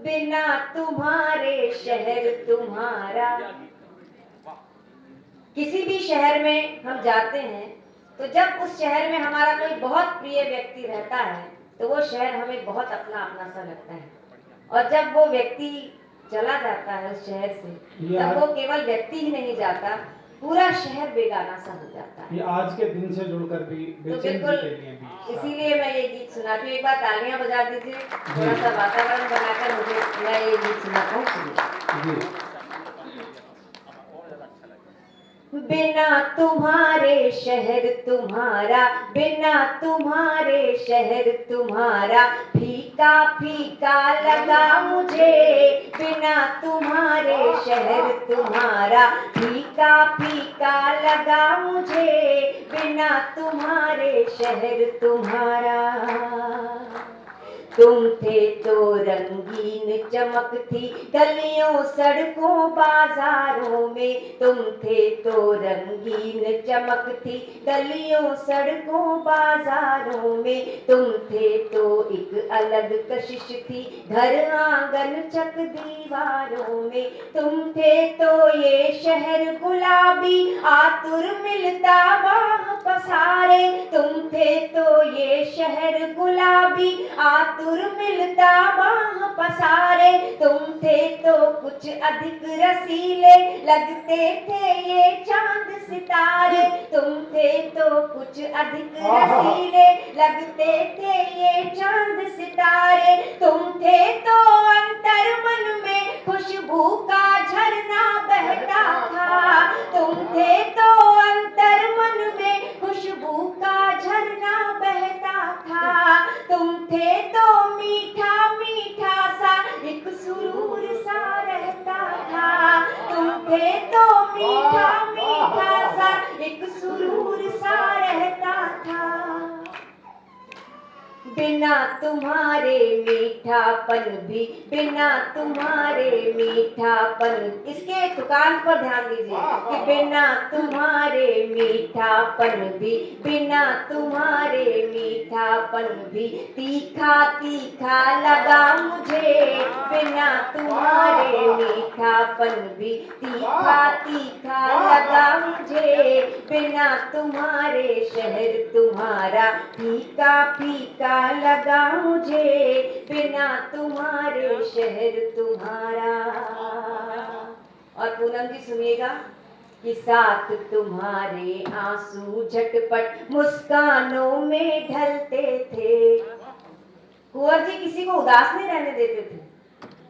बिना तुम्हारे शहर तुम्हारा। किसी भी शहर में हम जाते हैं तो जब उस शहर में हमारा कोई बहुत प्रिय व्यक्ति रहता है तो वो शहर हमें बहुत अपना अपना सा लगता है, और जब वो व्यक्ति चला जाता है उस शहर से तब वो केवल व्यक्ति ही नहीं जाता, पूरा शहर बेगाना सा हो जाता है। ये आज के दिन से जुड़कर भी तो बिल्कुल इसीलिए मैं ये गीत सुनाती हूँ। एक बार तालियां बजा दीजिए, थोड़ा सा वातावरण बनाकर मुझे मैं ये गीत सुनाता हूँ। बिना तुम्हारे शहर तुम्हारा, बिना तुम्हारे शहर तुम्हारा, फीका फीका लगा मुझे। बिना तुम्हारे शहर तुम्हारा, फीका फीका लगा मुझे। बिना तुम्हारे शहर तुम्हारा। तुम थे तो रंगीन चमक थी गलियों सड़कों बाजारों में। तुम थे तो रंगीन चमक थी गलियों सड़कों बाजारों में। तुम थे तो एक अलग कशिश थी घर आंगन छत दीवारों में। तुम थे तो ये शहर गुलाबी आतुर मिलता बाह पसारे। तुम थे तो ये शहर गुलाबी आतुर मिलता बाह पसारे। तुम थे तो कुछ अधिक रसीले लगते थे ये चांद सितारे। तुम थे तो कुछ अधिक रसीले लगते थे ये चांद सितारे। तुम थे तो अंतर मन में खुशबू का झरना बहता था। तुम थे तो अंतर मन में खुशबू का झरना बहता था। तुम थे तो मीठा मीठा सा एक सुरूर सा रहता था। तुम थे तो मीठा मीठा सा एक सुरूर सा रहता था। बिना तुम्हारे मीठापन भी, बिना तुम्हारे मीठापन, इसके दुकान पर ध्यान दीजिए कि बिना तुम्हारे मीठापन भी, बिना तुम्हारे मीठापन भी तीखा तीखा लगा मुझे। बिना तुम्हारे मीठापन भी तीखा तीखा लगा मुझे। बिना तुम्हारे शहर तुम्हारा, फीका फीका लगा मुझे। बिना तुम्हारे शहर तुम्हारा। और पूनम जी सुनिएगा कि साथ तुम्हारे आंसू झटपट मुस्कानों में ढलते थे। कुंवर जी किसी को उदास नहीं रहने देते थे।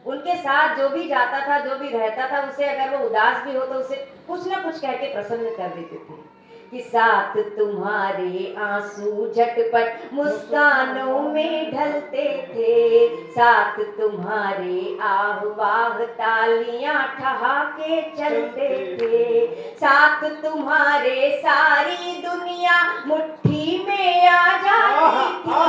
उनके साथ जो भी जाता था, जो भी रहता था, उसे अगर वो उदास भी हो तो उसे कुछ ना कुछ कह के प्रसन्न कर देते थे। कि साथ तुम्हारे आंसू झटपट मुस्कानों में ढलते थे। साथ तुम्हारे आह वाह तालियां ठहाके चलते थे। साथ तुम्हारे सारी दुनिया मुट्ठी में आ जाती थी।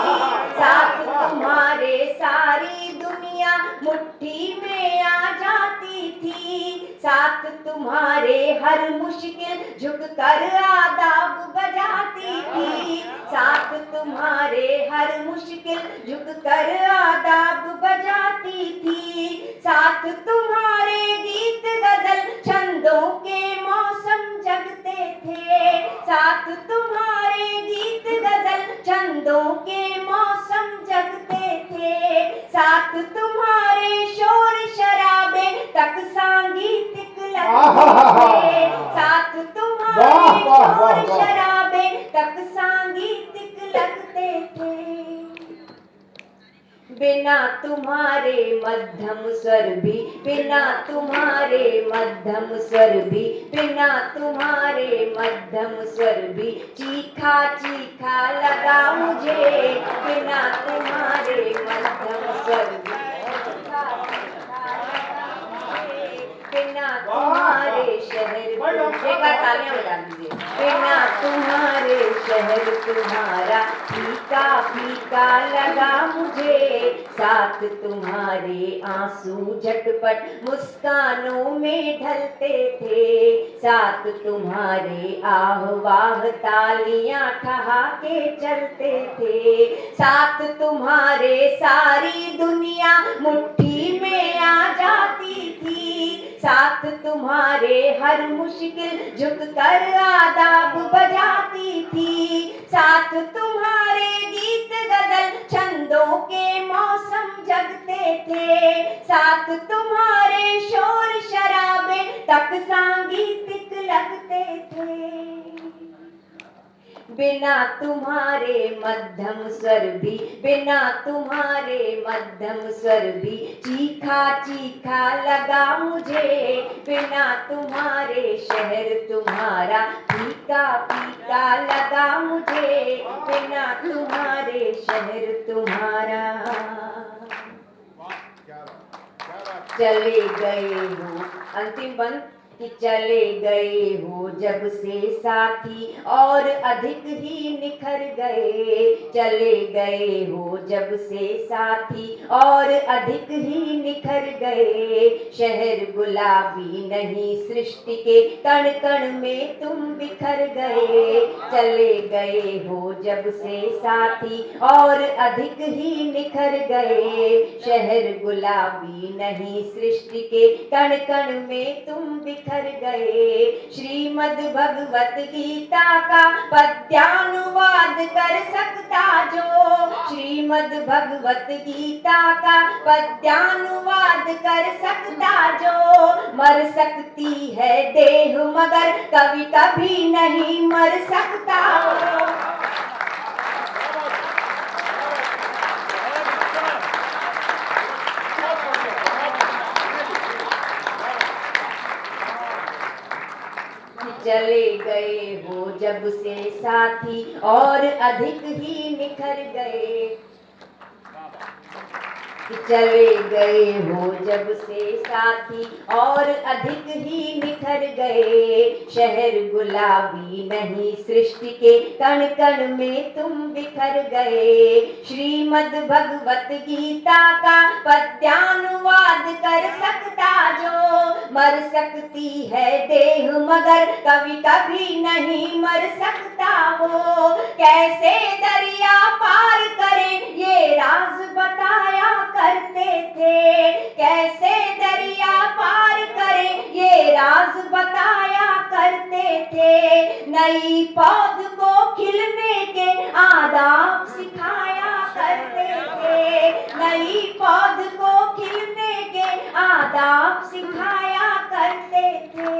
साथ तुम्हारे सारी दुनिया मुट्ठी में आ जाती थी। साथ तुम्हारे हर मुश्किल झुककर आदाब बजाती थी। साथ तुम्हारे हर मुश्किल झुककर आदाब बजाती थी। साथ तुम्हारे गीत गजल छंदों के मौसम जगते थे। साथ तुम्हारे गीत गजल छंदों के मौसम जगते थे। साथ तुम्हारे शोर शराबे तक सांगीतिक लगते थे। साथ तुम्हारे शोर शराबे तक सांगीतिक लगते थे। बिना तुम्हारे मध्यम स्वर भी, बिना तुम्हारे मध्यम स्वर भी, बिना तुम्हारे मध्यम स्वर भी चीखा चीखा लगा मुझे। बिना तुम्हारे मध्यम स्वर भी बिना तुम्हारे शहर, एक बार तालियां बजा दीजिए। बिना तुम्हारे शहर तुम्हारा, फीका फीका लगा मुझे। साथ तुम्हारे आंसू झटपट मुस्कानों में ढलते थे। साथ तुम्हारे आह वाह तालियां ठहाके चलते थे। साथ तुम्हारे सारी दुनिया मुट्ठी में तुम्हारे हर मुश्किल झुक कर आदाब बजाती थी। साथ तुम्हारे गीत गजल छंदों के मौसम जगते थे। साथ तुम्हारे शोर शराबे तक सांगीतिक लगते थे। बिना तुम्हारे मध्यम स्वर भी, बिना तुम्हारे मध्यम स्वर भी चीखा चीखा लगा मुझे। बिना तुम्हारे शहर तुम्हारा फीका फीका लगा मुझे। बिना तुम्हारे शहर तुम्हारा। चले गए हो, अंतिम बंद कि चले गए हो जब से साथी और अधिक ही निखर गए। चले गए हो जब से साथी और अधिक ही निखर गए। शहर गुलाबी नहीं सृष्टि के कण कण में तुम बिखर गए। चले गए हो जब से साथी और अधिक ही निखर गए। शहर गुलाबी नहीं सृष्टि के कण कण में तुम बिखर गए। श्रीमद् भगवत गीता का पद्यानुवाद कर सकता जो, श्रीमद् भगवत गीता का पद्यानुवाद कर सकता जो। मर सकती है देह मगर कभी कभी नहीं मर सकता। चले गए हो जब से साथी और अधिक ही निखर गए। चले गए हो जब से साथी और अधिक ही निखर गए। शहर गुलाबी नहीं सृष्टि के कण कण में तुम बिखर गए। श्रीमद् भगवत गीता का पद्यानुवाद कर सकता जो। मर सकती है देह मगर कभी कभी नहीं मर सकता वो। कैसे दरिया पार करें ये राज बताया करते थे। कैसे दरिया पार करें ये राज बताया करते थे। नई पौध को खिलने के आदाब सिखाया करते थे। नई पौध को खिलने के आदाब सिखाया करते थे।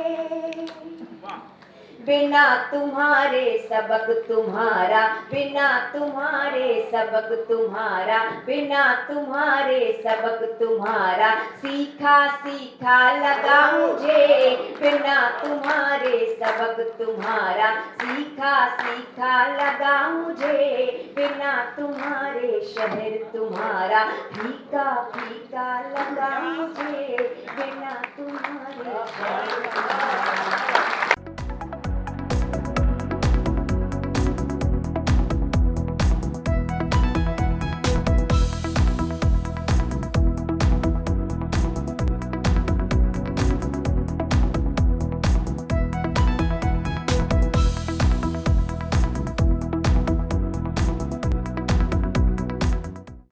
बिना तुम्हारे सबक तुम्हारा, बिना तुम्हारे सबक तुम्हारा, बिना तुम्हारे सबक तुम्हारा सीखा सीखा लगा मुझे। बिना तुम्हारे सबक तुम्हारा सीखा सीखा लगा मुझे। बिना तुम्हारे शहर तुम्हारा फीका फीका लगा मुझे। बिना तुम्हारे शहर तुम्हारा